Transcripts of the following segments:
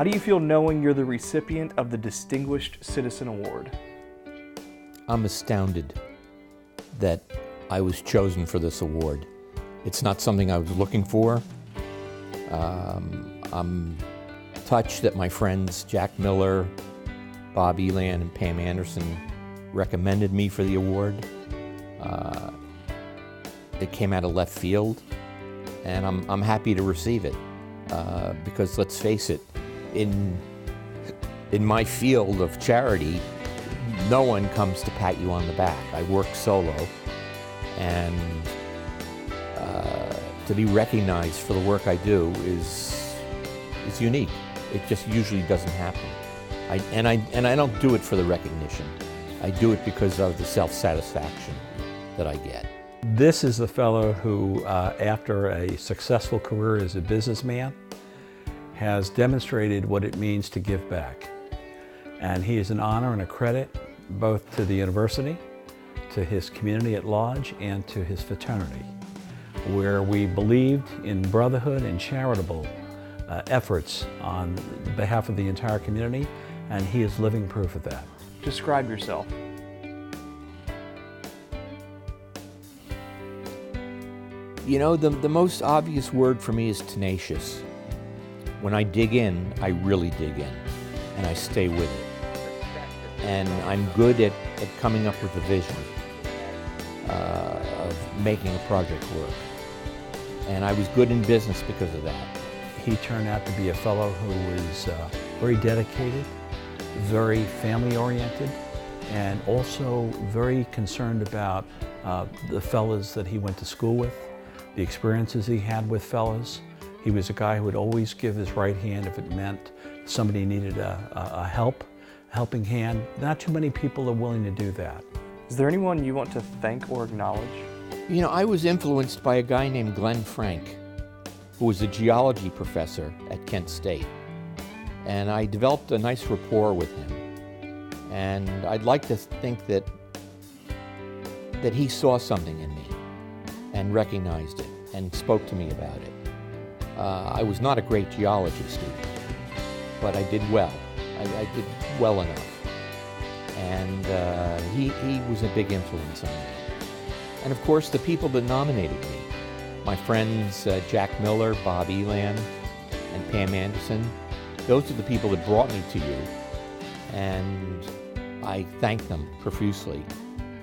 How do you feel knowing you're the recipient of the Distinguished Citizen Award? I'm astounded that I was chosen for this award. It's not something I was looking for. I'm touched that my friends Jack Miller, Bob Elan, and Pam Anderson recommended me for the award. It came out of left field, and I'm happy to receive it because let's face it, in my field of charity, no one comes to pat you on the back. I work solo, and to be recognized for the work I do is unique. It just usually doesn't happen. I don't do it for the recognition. I do it because of the self-satisfaction that I get. This is the fellow who, after a successful career as a businessman, has demonstrated what it means to give back. And he is an honor and a credit both to the university, to his community at large, and to his fraternity, where we believed in brotherhood and charitable efforts on behalf of the entire community, and he is living proof of that. Describe yourself. You know, the most obvious word for me is tenacious. When I dig in, I really dig in, and I stay with it. And I'm good at coming up with a vision of making a project work. And I was good in business because of that. He turned out to be a fellow who was very dedicated, very family-oriented, and also very concerned about the fellas that he went to school with, the experiences he had with fellas. He was a guy who would always give his right hand if it meant somebody needed a helping hand. Not too many people are willing to do that. Is there anyone you want to thank or acknowledge? You know, I was influenced by a guy named Glenn Frank, who was a geology professor at Kent State. And I developed a nice rapport with him. And I'd like to think that he saw something in me and recognized it and spoke to me about it. I was not a great geology student, but I did well. I did well enough. And he was a big influence on me. And of course, the people that nominated me, my friends Jack Miller, Bob Elan, and Pam Anderson, those are the people that brought me to you. And I thank them profusely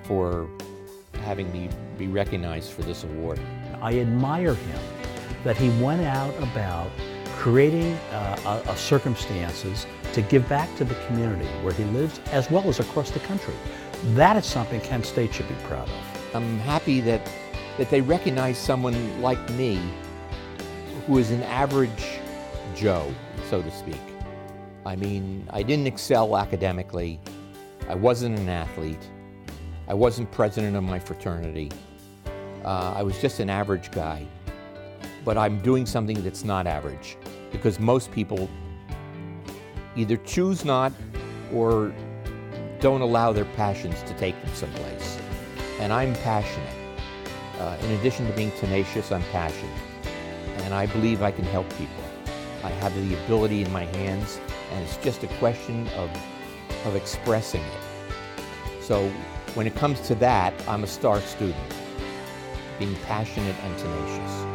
for having me be recognized for this award. I admire him that he went out about creating circumstances to give back to the community where he lives, as well as across the country. That is something Kent State should be proud of. I'm happy that they recognize someone like me, who is an average Joe, so to speak. I mean, I didn't excel academically. I wasn't an athlete. I wasn't president of my fraternity. I was just an average guy. But I'm doing something that's not average, because most people either choose not or don't allow their passions to take them someplace. And I'm passionate. In addition to being tenacious, I'm passionate. And I believe I can help people. I have the ability in my hands, and it's just a question of expressing it. So when it comes to that, I'm a star student, being passionate and tenacious.